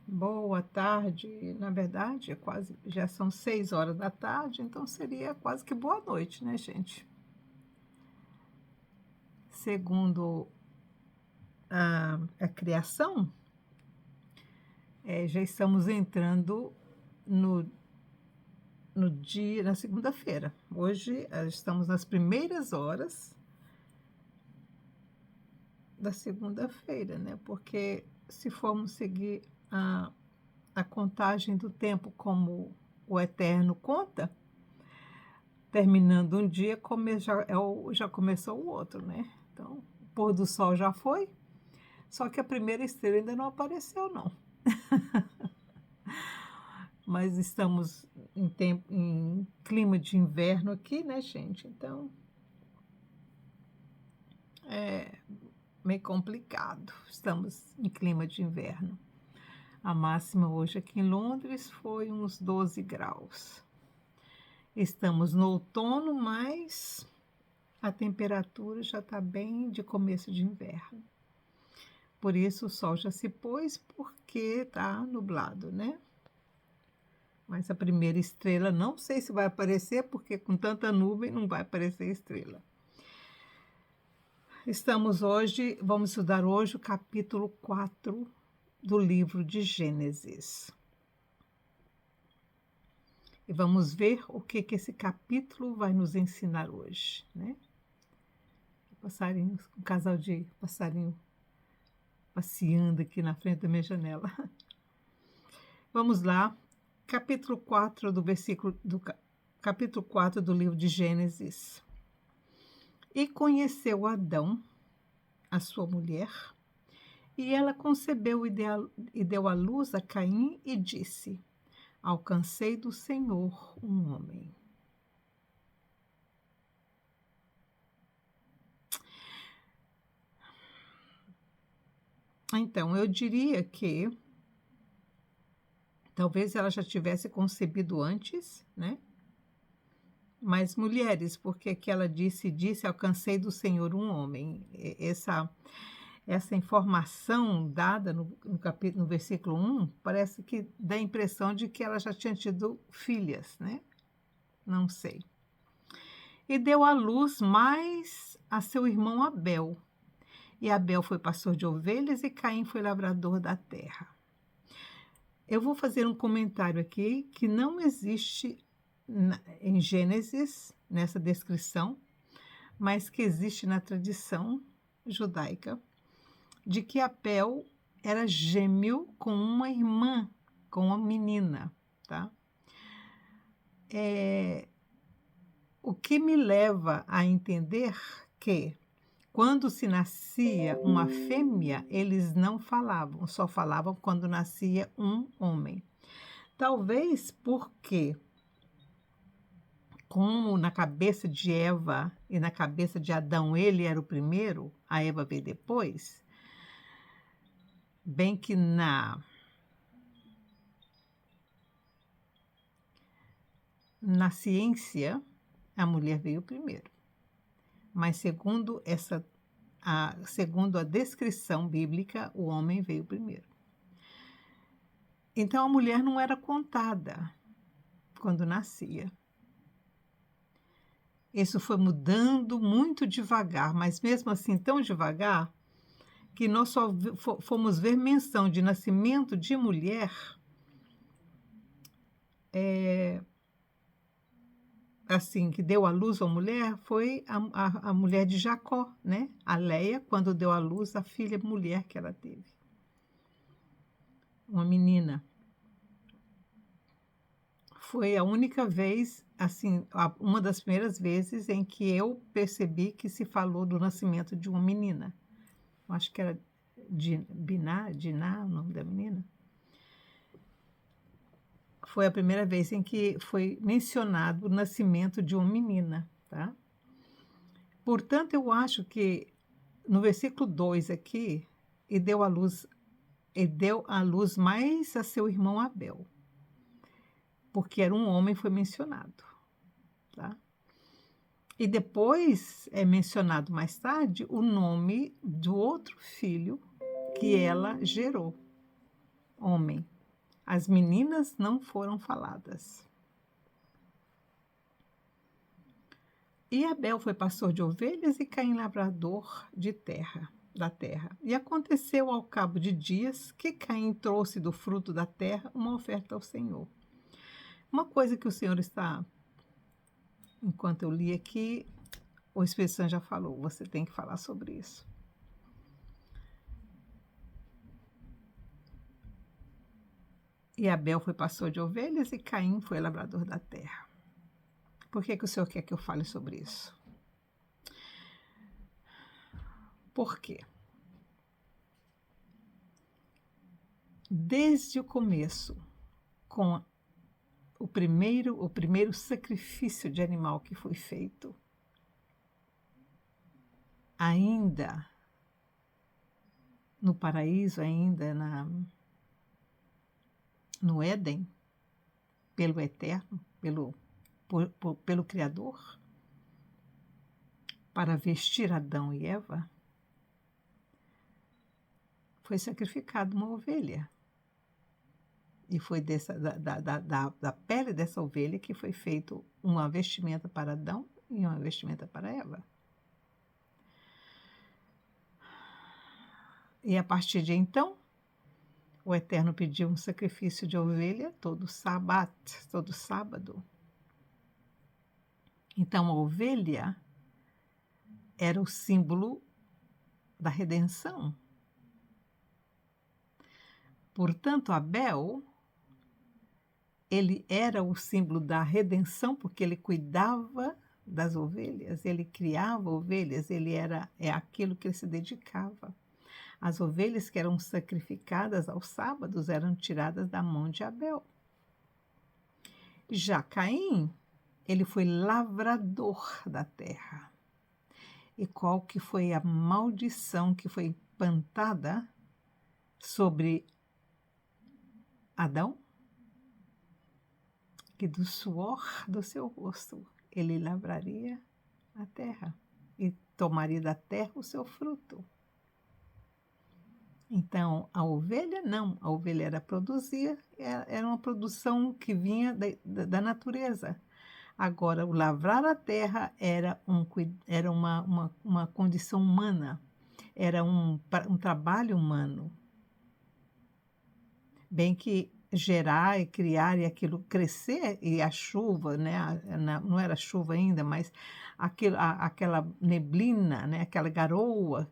Boa tarde. Na verdade, já são 6 horas da tarde, então seria quase que boa noite, né, gente? Segundo a criação, já estamos entrando no, no dia, na segunda-feira. Hoje estamos nas primeiras horas da segunda-feira, né? Porque se formos seguir a contagem do tempo como o Eterno conta, terminando um dia, já começou o outro, né? Então, o pôr do sol já foi, só que a primeira estrela ainda não apareceu, não. Mas estamos em clima de inverno aqui, né, gente? Então, é meio complicado. Estamos em clima de inverno. A máxima hoje aqui em Londres foi uns 12 graus. Estamos no outono, mas a temperatura já está bem de começo de inverno. Por isso o sol já se pôs, porque está nublado, né? Mas a primeira estrela não sei se vai aparecer, porque com tanta nuvem não vai aparecer estrela. Vamos estudar hoje o capítulo 4 do livro de Gênesis. E vamos ver o que esse capítulo vai nos ensinar hoje, né? Um casal de passarinho passeando aqui na frente da minha janela. Vamos lá, capítulo 4 capítulo 4 do livro de Gênesis. E conheceu Adão, a sua mulher, e ela concebeu e deu à luz a Caim e disse: Alcancei do Senhor um homem. Então, eu diria que talvez ela já tivesse concebido antes, né? Mas mulheres, porque que ela disse, alcancei do Senhor um homem. Essa informação dada no versículo 1, parece que dá a impressão de que ela já tinha tido filhas, né? Não sei. E deu à luz mais a seu irmão Abel. E Abel foi pastor de ovelhas e Caim foi lavrador da terra. Eu vou fazer um comentário aqui que não existe em Gênesis, nessa descrição, mas que existe na tradição judaica, de que Abel era gêmeo com uma irmã, com uma menina, tá? O que me leva a entender que quando se nascia uma fêmea, eles não falavam, só falavam quando nascia um homem. Talvez porque, como na cabeça de Eva e na cabeça de Adão ele era o primeiro, a Eva veio depois, bem que na ciência a mulher veio primeiro, mas segundo a descrição bíblica, o homem veio primeiro. Então a mulher não era contada quando nascia. Isso foi mudando muito devagar, mas mesmo assim tão devagar que nós só fomos ver menção de nascimento de mulher assim, que deu à luz a mulher, foi a mulher de Jacó, né? A Leia, quando deu à luz a filha mulher que ela teve. Uma menina. Foi a única vez, assim, uma das primeiras vezes em que eu percebi que se falou do nascimento de uma menina. Acho que era Diná, o nome da menina. Foi a primeira vez em que foi mencionado o nascimento de uma menina, tá? Portanto, eu acho que no versículo 2 aqui, e deu à luz mais a seu irmão Abel, porque era um homem, foi mencionado, tá? E depois é mencionado mais tarde o nome do outro filho que ela gerou, homem, As meninas não foram faladas. E Abel foi pastor de ovelhas e Caim lavrador da terra. E aconteceu ao cabo de dias que Caim trouxe do fruto da terra uma oferta ao Senhor. Uma coisa que o Senhor está, enquanto eu li aqui, o Espírito Santo já falou, você tem que falar sobre isso. E Abel foi pastor de ovelhas e Caim foi lavrador da terra. Por que o Senhor quer que eu fale sobre isso? Por quê? Desde o começo, com o primeiro sacrifício de animal que foi feito, ainda no paraíso, ainda no Éden, pelo Eterno, pelo Criador, para vestir Adão e Eva, foi sacrificada uma ovelha. E foi da pele dessa ovelha que foi feito uma vestimenta para Adão e uma vestimenta para Eva. E a partir de então, o Eterno pediu um sacrifício de ovelha todo sábado. Então, a ovelha era o símbolo da redenção. Portanto, Abel, ele era o símbolo da redenção, porque ele cuidava das ovelhas, ele criava ovelhas, é aquilo que ele se dedicava. As ovelhas que eram sacrificadas aos sábados eram tiradas da mão de Abel. Já Caim, ele foi lavrador da terra. E qual que foi a maldição que foi implantada sobre Adão? Que do suor do seu rosto ele lavraria a terra e tomaria da terra o seu fruto. Então, a ovelha não, a ovelha era uma produção que vinha da natureza. Agora, o lavrar a terra era uma condição humana, era um trabalho humano. Bem que gerar e criar e aquilo crescer, e a chuva, né, não era chuva ainda, mas aquela neblina, né, aquela garoa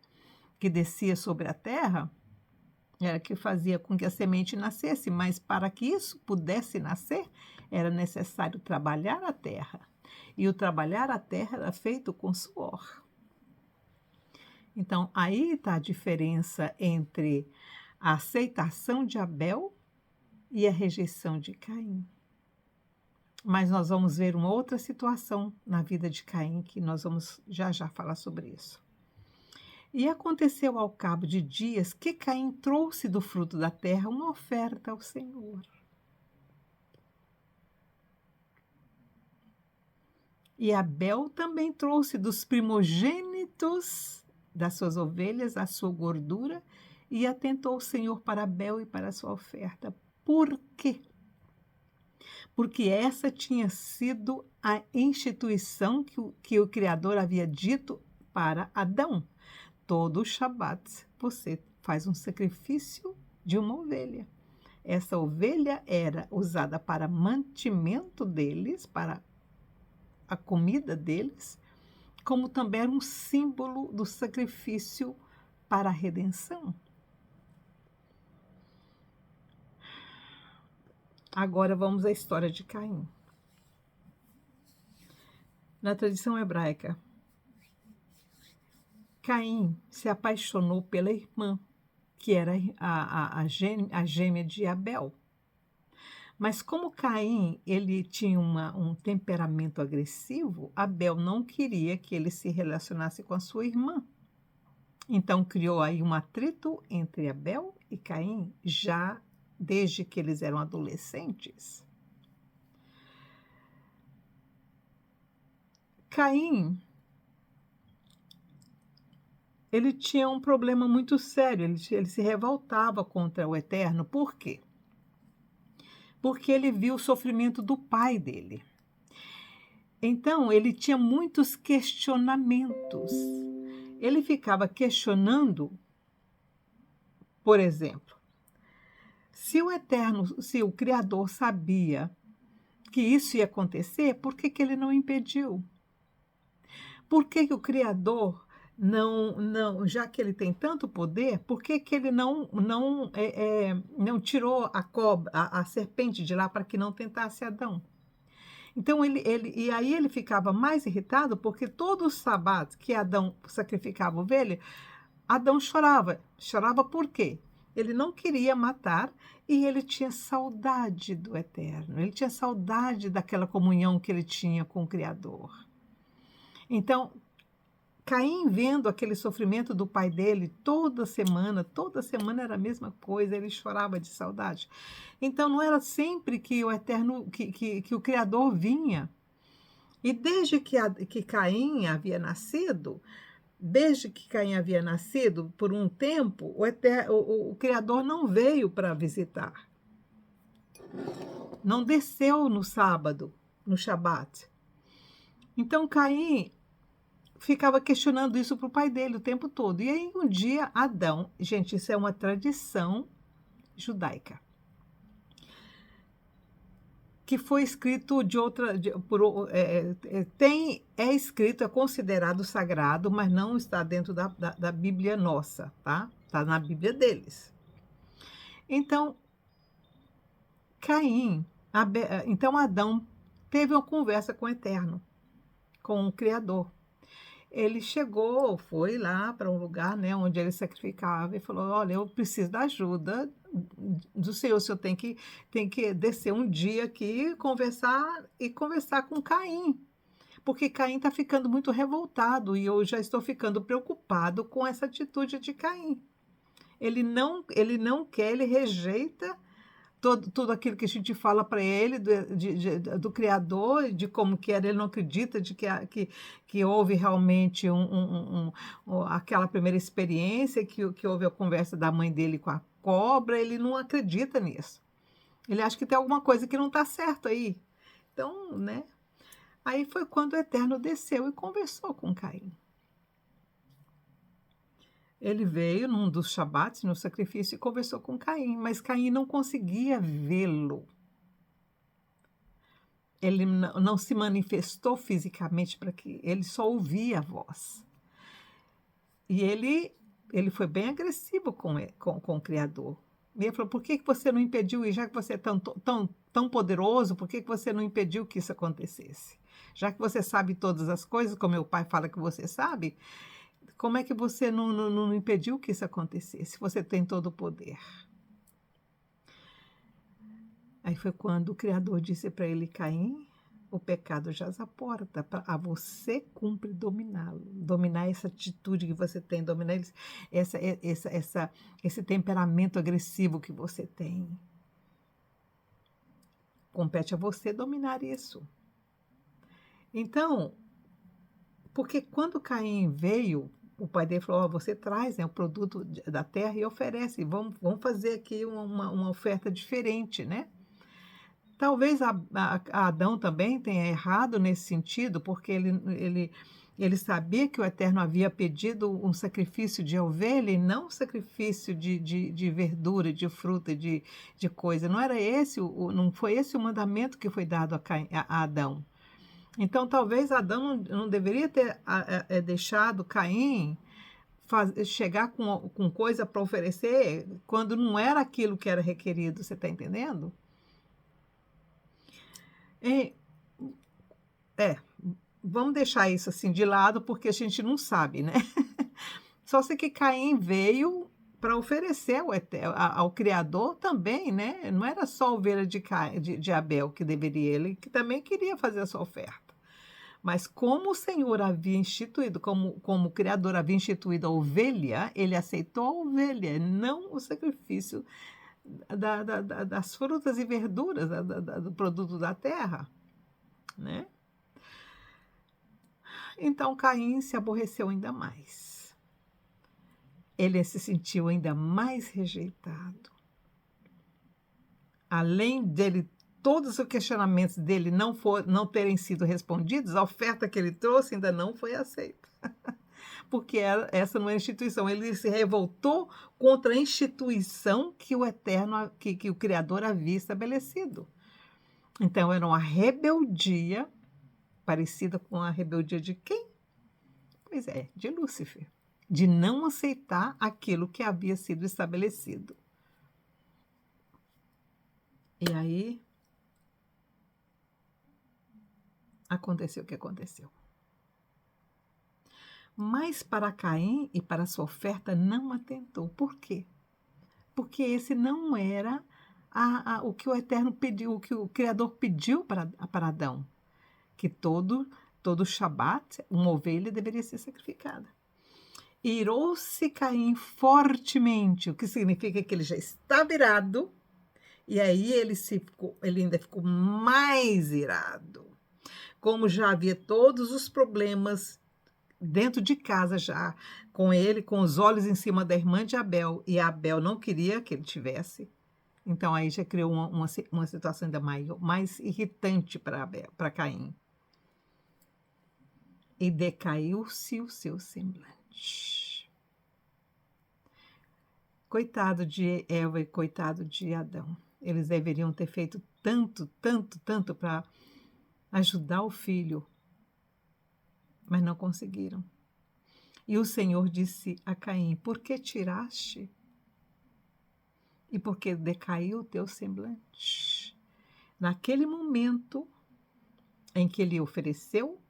que descia sobre a terra, era que fazia com que a semente nascesse, mas para que isso pudesse nascer, era necessário trabalhar a terra. E o trabalhar a terra era feito com suor. Então, aí está a diferença entre a aceitação de Abel e a rejeição de Caim. Mas nós vamos ver uma outra situação na vida de Caim, que nós vamos já falar sobre isso. E aconteceu ao cabo de dias que Caim trouxe do fruto da terra uma oferta ao Senhor. E Abel também trouxe dos primogênitos das suas ovelhas a sua gordura e atentou o Senhor para Abel e para a sua oferta. Por quê? Porque essa tinha sido a instituição que o Criador havia dito para Adão. Todo o Shabat você faz um sacrifício de uma ovelha. Essa ovelha era usada para mantimento deles, para a comida deles, como também era um símbolo do sacrifício para a redenção. Agora vamos à história de Caim. Na tradição hebraica, Caim se apaixonou pela irmã, que era a gêmea de Abel. Mas como Caim ele tinha um temperamento agressivo, Abel não queria que ele se relacionasse com a sua irmã. Então criou aí um atrito entre Abel e Caim, já desde que eles eram adolescentes. Caim, ele tinha um problema muito sério, ele se revoltava contra o Eterno. Por quê? porque ele viu o sofrimento do pai dele. Então, ele tinha muitos questionamentos. Ele ficava questionando, por exemplo, se o Criador sabia que isso ia acontecer, por que que ele não impediu? Por que que o Criador não, já que ele tem tanto poder, por que que ele não tirou a cobra, a serpente de lá para que não tentasse Adão? Então e aí ele ficava mais irritado, porque todo o sábado que Adão sacrificava ovelha, Adão chorava. Chorava por quê? Ele não queria matar e ele tinha saudade do Eterno. Ele tinha saudade daquela comunhão que ele tinha com o Criador. Então, Caim vendo aquele sofrimento do pai dele toda semana era a mesma coisa, ele chorava de saudade. Então não era sempre que o Eterno, que o Criador vinha. E desde que Caim havia nascido, por um tempo, o Criador não veio para visitar. Não desceu no sábado, no Shabat. Então Caim ficava questionando isso para o pai dele o tempo todo. E aí um dia Adão, gente, isso é uma tradição judaica, que foi escrito é escrito, é considerado sagrado, mas não está dentro da Bíblia nossa, tá? Está na Bíblia deles. Então, então Adão teve uma conversa com o Eterno, com o Criador. Ele foi lá para um lugar, né, onde ele sacrificava e falou: olha, eu preciso da ajuda do Senhor. O Senhor tem que descer um dia aqui e conversar com Caim, porque Caim está ficando muito revoltado e eu já estou ficando preocupado com essa atitude de Caim. Ele não quer, ele rejeita tudo aquilo que a gente fala para ele do Criador, de como que era. Ele não acredita que houve realmente aquela primeira experiência, que houve a conversa da mãe dele com a cobra. Ele não acredita nisso. Ele acha que tem alguma coisa que não está certo aí. Então, né? Aí foi quando o Eterno desceu e conversou com Caim. Ele veio num dos Shabats, no sacrifício, e conversou com Caim, mas Caim não conseguia vê-lo. Ele não se manifestou fisicamente para que ele só ouvia a voz. E ele foi bem agressivo com o Criador. E ele falou: por que você não impediu, e já que você é tão poderoso, por que você não impediu que isso acontecesse? Já que você sabe todas as coisas, como meu pai fala que você sabe, como é que você não impediu que isso acontecesse? Você tem todo o poder. Aí foi quando o Criador disse para ele: Caim, o pecado jaz à porta, a você cumpre dominá-lo. Dominar essa atitude que você tem, dominar esse temperamento agressivo que você tem. Compete a você dominar isso. Então, porque quando Caim veio, o pai dele falou: você traz, né, o produto da terra e oferece. Vamos fazer aqui uma oferta diferente, né? Talvez a Adão também tenha errado nesse sentido, porque ele sabia que o Eterno havia pedido um sacrifício de ovelha e não um sacrifício de verdura, de fruta, de coisa. Não era esse, não foi esse o mandamento que foi dado a Adão. Então, talvez Adão não deveria ter deixado Caim chegar com coisa para oferecer quando não era aquilo que era requerido. Você está entendendo? Vamos deixar isso assim de lado, porque a gente não sabe, né? Só sei que Caim veio para oferecer ao Criador também, né? Não era só a ovelha de Abel que deveria, ele que também queria fazer a sua oferta. Mas como o Senhor havia instituído, como o Criador havia instituído a ovelha, ele aceitou a ovelha, não o sacrifício das frutas e verduras, do produto da terra, né? Então Caim se aborreceu ainda mais. Ele se sentiu ainda mais rejeitado. além dele, todos os questionamentos dele não terem sido respondidos, a oferta que ele trouxe ainda não foi aceita. Porque essa não é instituição. Ele se revoltou contra a instituição que o Eterno, que o Criador havia estabelecido. Então, era uma rebeldia, parecida com a rebeldia de quem? Pois é, de Lúcifer, de não aceitar aquilo que havia sido estabelecido. E aí, aconteceu o que aconteceu. Mas para Caim e para sua oferta não atentou. Por quê? Porque esse não era o que o Eterno pediu, o que o Criador pediu para Adão. Que todo Shabat, uma ovelha deveria ser sacrificada. Irou-se Caim fortemente, o que significa que ele já está virado, e aí ele ainda ficou mais irado. Como já havia todos os problemas dentro de casa já, com ele, com os olhos em cima da irmã de Abel, e Abel não queria que ele tivesse. Então aí já criou uma situação ainda mais irritante para Caim. E decaiu-se o seu semblante. Coitado de Eva e coitado de Adão. Eles deveriam ter feito tanto, tanto, tanto para ajudar o filho, mas não conseguiram. E o Senhor disse a Caim: por que tiraste? E por que decaiu o teu semblante? Naquele momento em que ele ofereceu,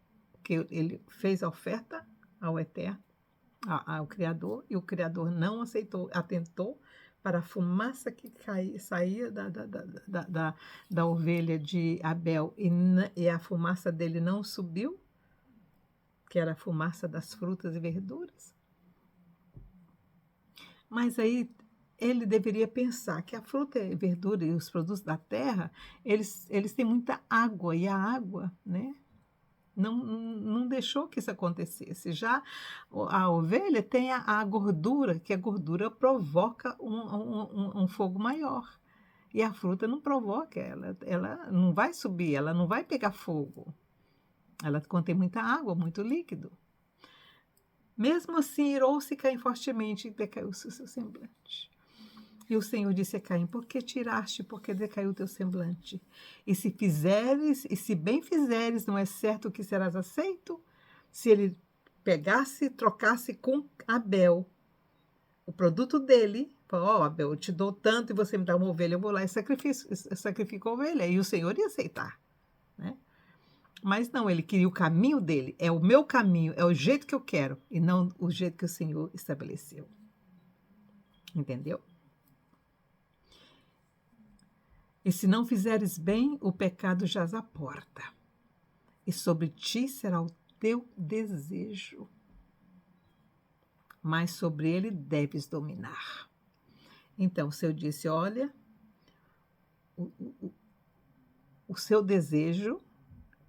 que ele fez a oferta ao Eterno, ao Criador, e o Criador não aceitou, atentou para a fumaça que saía da ovelha de Abel, e a fumaça dele não subiu, que era a fumaça das frutas e verduras. Mas aí ele deveria pensar que a fruta e verdura e os produtos da terra, eles têm muita água, e a água, né, não deixou que isso acontecesse. Já a ovelha tem a gordura, que a gordura provoca um fogo maior. E a fruta não provoca, ela não vai subir, ela não vai pegar fogo. Ela contém muita água, muito líquido. Mesmo assim, irou-se Caim fortemente e decaiu-se o seu semblante. E o Senhor disse a Caim: por que tiraste, porque decaiu o teu semblante? E se fizeres, e se bem fizeres, não é certo que serás aceito? Se ele pegasse, trocasse com Abel, o produto dele, falou: Abel, eu te dou tanto e você me dá uma ovelha, eu vou lá e sacrifico a ovelha. E o Senhor ia aceitar, né? Mas não, ele queria o caminho dele, é o meu caminho, é o jeito que eu quero, e não o jeito que o Senhor estabeleceu. Entendeu? E se não fizeres bem, o pecado jaz à porta, e sobre ti será o teu desejo, mas sobre ele deves dominar. Então, o Senhor disse: olha, o seu desejo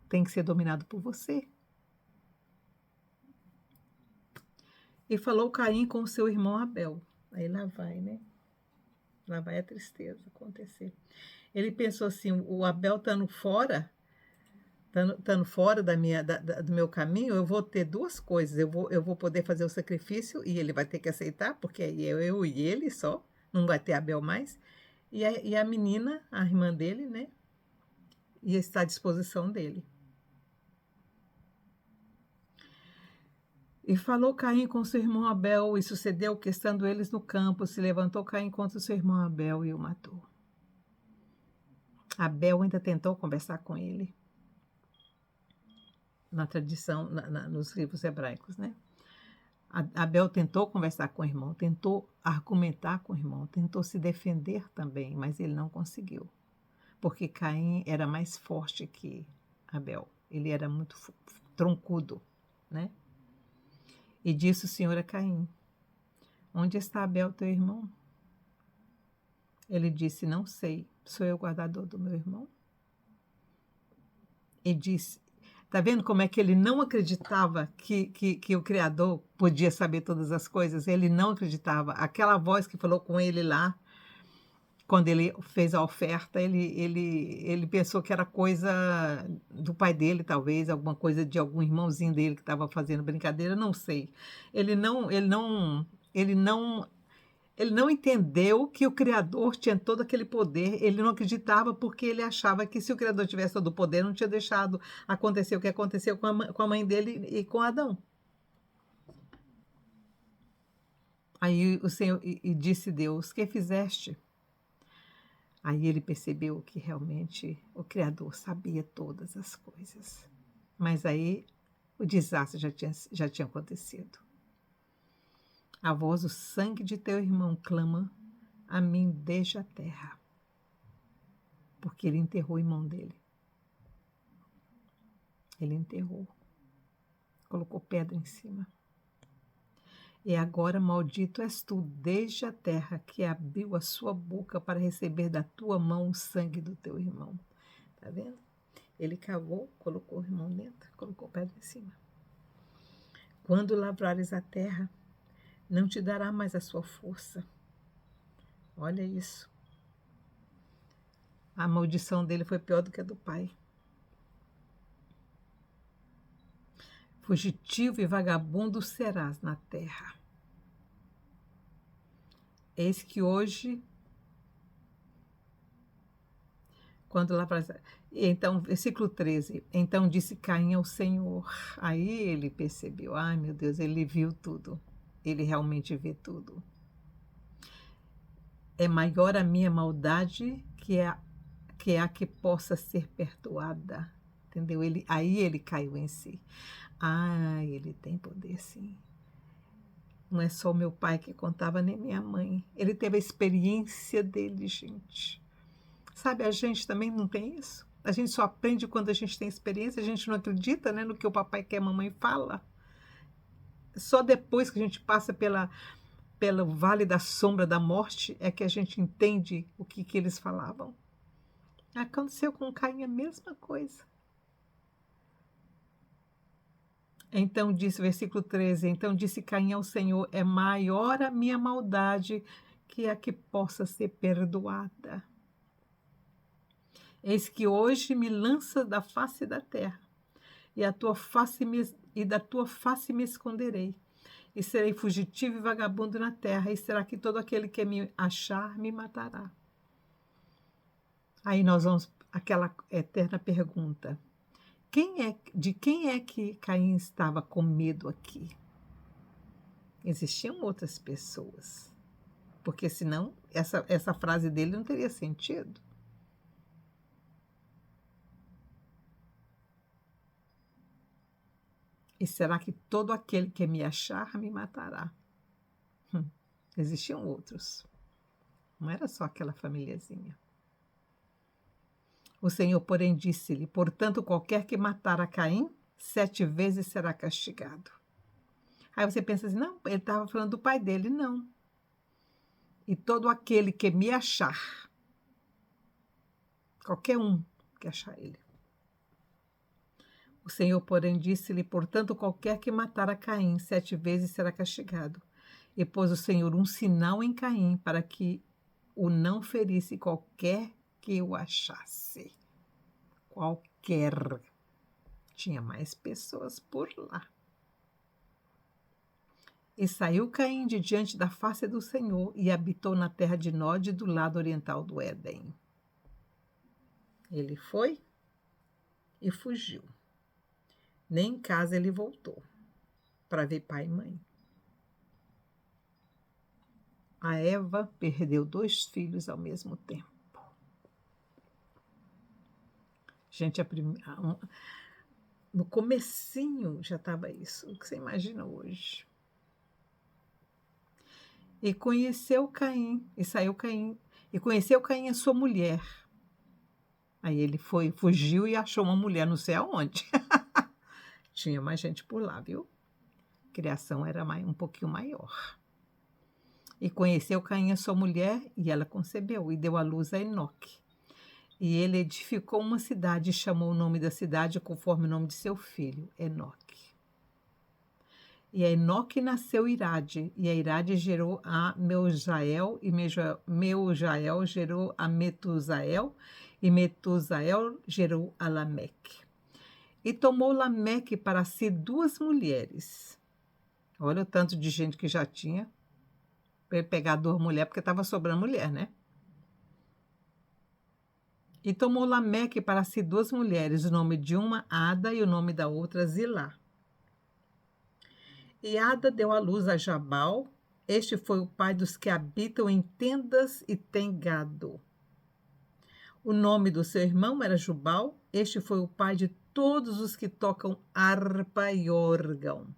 tem que ser dominado por você. E falou Caim com o seu irmão Abel. Aí lá vai, né? Lá vai a tristeza acontecer. Ele pensou assim: o Abel estando fora do meu caminho, eu vou ter duas coisas. Eu vou poder fazer o sacrifício e ele vai ter que aceitar, porque aí eu e ele só, não vai ter Abel mais. E a menina, a irmã dele, né, ia estar à disposição dele. E falou Caim com seu irmão Abel, e sucedeu que, estando eles no campo, se levantou Caim contra seu irmão Abel e o matou. Abel ainda tentou conversar com ele, na tradição, nos livros hebraicos, né? Abel tentou conversar com o irmão, tentou argumentar com o irmão, tentou se defender também, mas ele não conseguiu, porque Caim era mais forte que Abel, ele era muito troncudo, né? E disse o Senhor a Caim: onde está Abel, teu irmão? Ele disse: não sei, sou eu o guardador do meu irmão? E disse, tá vendo como é que ele não acreditava que o Criador podia saber todas as coisas? Ele não acreditava. Aquela voz que falou com ele lá, quando ele fez a oferta, ele pensou que era coisa do pai dele, talvez, alguma coisa de algum irmãozinho dele que estava fazendo brincadeira, não sei. Ele não ele não entendeu que o Criador tinha todo aquele poder, ele não acreditava, porque ele achava que se o Criador tivesse todo o poder, não tinha deixado acontecer o que aconteceu com a mãe dele e com Adão. Aí o Senhor e disse Deus: "Que fizeste?" Aí ele percebeu que realmente o Criador sabia todas as coisas. Mas aí o desastre já tinha acontecido. A voz: "O sangue de teu irmão clama a mim desde a terra", porque ele enterrou o irmão dele. Ele enterrou, colocou pedra em cima. "E agora maldito és tu desde a terra, que abriu a sua boca para receber da tua mão o sangue do teu irmão." Tá vendo? Ele cavou, colocou o irmão dentro, colocou pedra em cima. "Quando lavrares a terra, não te dará mais a sua força." Olha isso. A maldição dele foi pior do que a do pai. "Fugitivo e vagabundo serás na terra. Eis que hoje, quando lavrares..." Então, versículo 13. "Então disse Caim ao Senhor." Aí ele percebeu, ai meu Deus, ele viu tudo. Ele realmente vê tudo. "É maior a minha maldade que a que possa ser perdoada." Entendeu? Aí ele caiu em si. Ah, ele tem poder, sim. Não é só o meu pai que contava, nem minha mãe. Ele teve a experiência dele, gente. Sabe, a gente também não tem isso. A gente só aprende quando a gente tem experiência, a gente não acredita, né, no que o papai quer, a mamãe fala. Só depois que a gente passa pelo vale da sombra da morte é que a gente entende o que eles falavam. Aconteceu com Caim a mesma coisa. Então disse, versículo 13, então disse Caim ao Senhor: "É maior a minha maldade que a que possa ser perdoada. Eis que hoje me lanças da face da terra, e da tua face me esconderei, e serei fugitivo e vagabundo na terra, e será que todo aquele que me achar me matará." Aí nós vamos àquela eterna pergunta: de quem é que Caim estava com medo aqui? Existiam outras pessoas, porque senão essa frase dele não teria sentido. "E será que todo aquele que me achar me matará?" Hum, Existiam outros, não era só aquela famíliazinha. O Senhor, porém, disse-lhe: "Portanto, qualquer que matar a Caim, 7 vezes será castigado." Aí você pensa assim, não, ele estava falando do pai dele. Não. "E todo aquele que me achar", qualquer um que achar ele. O Senhor, porém, disse-lhe: "Portanto, qualquer que matar a Caim, 7 vezes será castigado." E pôs o Senhor um sinal em Caim, para que o não ferisse qualquer que o achasse. Qualquer. Tinha mais pessoas por lá. "E saiu Caim de diante da face do Senhor, e habitou na terra de Nod, do lado oriental do Éden." Ele foi e fugiu. Nem em casa ele voltou para ver pai e mãe. A Eva perdeu 2 filhos ao mesmo tempo. Gente, no comecinho já estava isso. O que você imagina hoje? "E conheceu Caim, e saiu Caim, e conheceu Caim a sua mulher." Aí ele fugiu e achou uma mulher, não sei aonde. Tinha mais gente por lá, viu? A criação era um pouquinho maior. "E conheceu Caim a sua mulher, e ela concebeu, e deu à luz a Enoque. E ele edificou uma cidade, e chamou o nome da cidade conforme o nome de seu filho, Enoque. E a Enoque nasceu Irade, e a Irade gerou a Meujael, e Meujael gerou a Metusael, e Metusael gerou a Lameque. E tomou Lameque para si 2 mulheres. Olha o tanto de gente que já tinha, para ele pegar 2 mulheres, porque estava sobrando mulher, né? E tomou Lameque para si 2 mulheres, o nome de uma Ada e o nome da outra Zilá. E Ada deu à luz a Jabal. Este foi o pai dos que habitam em tendas e têm gado. O nome do seu irmão era Jubal. Este foi o pai de todos os que tocam harpa e órgão.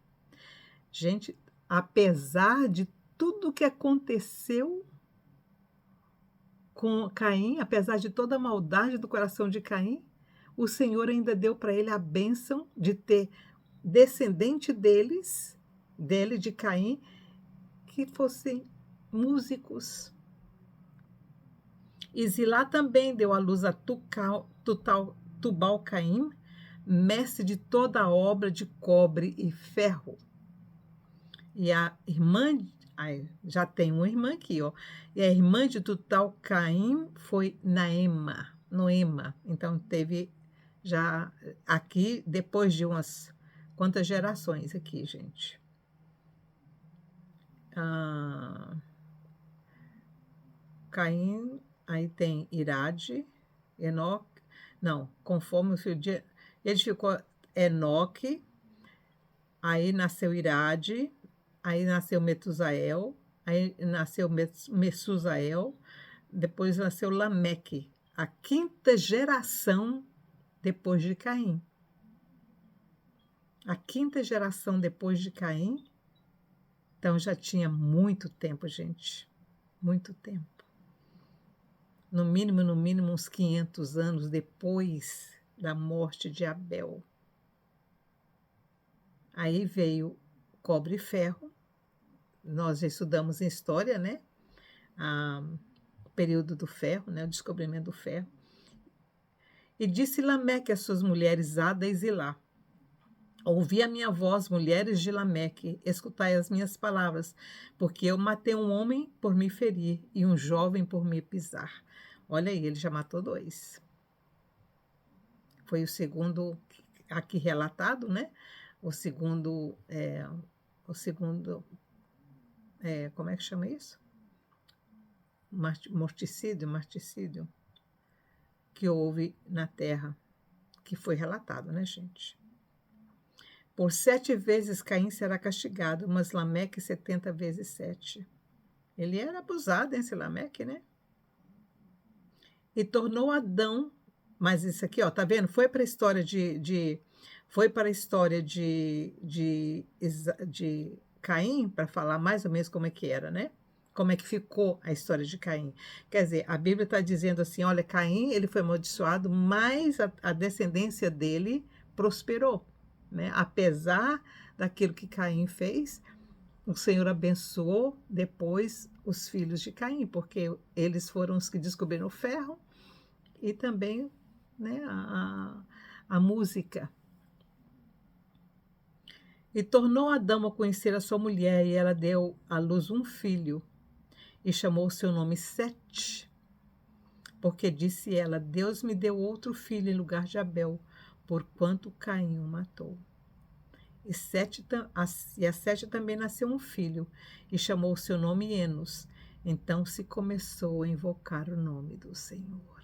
Gente, apesar de tudo que aconteceu com Caim, apesar de toda a maldade do coração de Caim, o Senhor ainda deu para ele a bênção de ter descendente dele, de Caim, que fossem músicos. E Zilá também deu à luz a Tubal-Caim, mestre de toda a obra de cobre e ferro. E a irmã, já tem uma irmã aqui, ó. E a irmã de Tubal-Caim foi Noema. Então teve já aqui, depois de umas quantas gerações aqui, gente? Caim, aí tem Irade, Enoque, não, conforme o filho de... Ele ficou Enoque, aí nasceu Irade, aí nasceu Metusael, aí nasceu Messusael, depois nasceu Lameque, a 5ª geração depois de Caim. A 5ª geração depois de Caim, então já tinha muito tempo, gente, muito tempo. No mínimo, uns 500 anos depois da morte de Abel. Aí veio cobre e ferro. Nós já estudamos em história, né? O período do ferro, né? O descobrimento do ferro. E disse Lameque às suas mulheres, Ada e Zilá: ouvi a minha voz, mulheres de Lameque, escutai as minhas palavras, porque eu matei um homem por me ferir e um jovem por me pisar. Olha aí, ele já matou 2. Foi o segundo aqui relatado, né? O segundo, como é que chama isso? Marticídio, que houve na terra, que foi relatado, né, gente? Por 7 vezes Caim será castigado, mas Lameque 70 vezes 7. Ele era abusado, esse Lameque, né? E tornou Adão, mas isso aqui, ó, tá vendo? Foi para a história de Caim, para falar mais ou menos como é que era, né? Como é que ficou a história de Caim. Quer dizer, a Bíblia está dizendo assim, olha, Caim, ele foi amaldiçoado, mas a descendência dele prosperou, né? Apesar daquilo que Caim fez, o Senhor abençoou depois os filhos de Caim, porque eles foram os que descobriram o ferro e também, né, a música. E tornou Adão a conhecer a sua mulher, e ela deu à luz um filho, e chamou o seu nome Sete, porque disse ela, Deus me deu outro filho em lugar de Abel, porquanto Caim o matou. E a Sete também nasceu um filho, e chamou o seu nome Enos. Então se começou a invocar o nome do Senhor.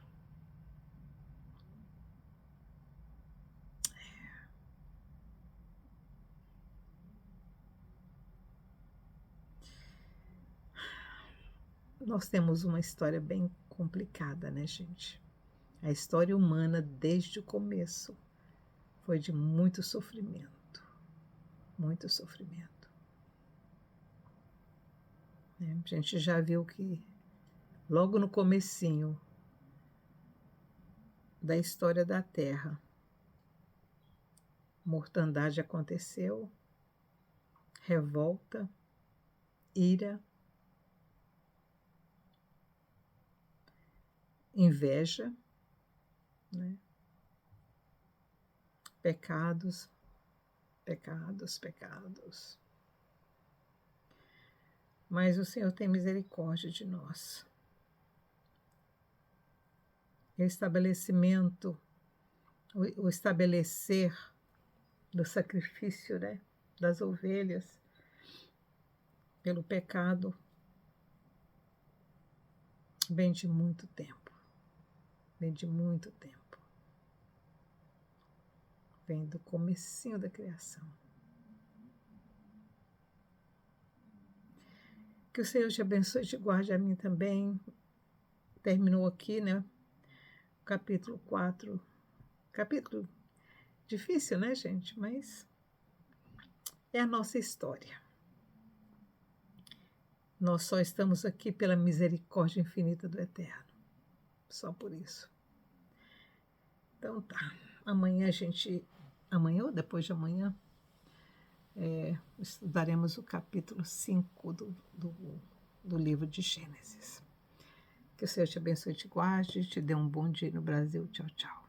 Nós temos uma história bem complicada, né, gente? A história humana, desde o começo, foi de muito sofrimento. Muito sofrimento. A gente já viu que, logo no comecinho da história da Terra, mortandade aconteceu, revolta, ira, inveja, né? Pecados. mas o Senhor tem misericórdia de nós. O estabelecimento, o estabelecer do sacrifício, né, das ovelhas pelo pecado vem de muito tempo, vem de muito tempo, vem do comecinho da criação. Que o Senhor te abençoe e te guarde a mim também. Terminou aqui, né? Capítulo 4. Capítulo difícil, né, gente? Mas é a nossa história. Nós só estamos aqui pela misericórdia infinita do Eterno. Só por isso. Então tá. Amanhã amanhã ou depois de amanhã, estudaremos o capítulo 5 do livro de Gênesis. Que o Senhor te abençoe e te guarde, te dê um bom dia no Brasil. Tchau, tchau.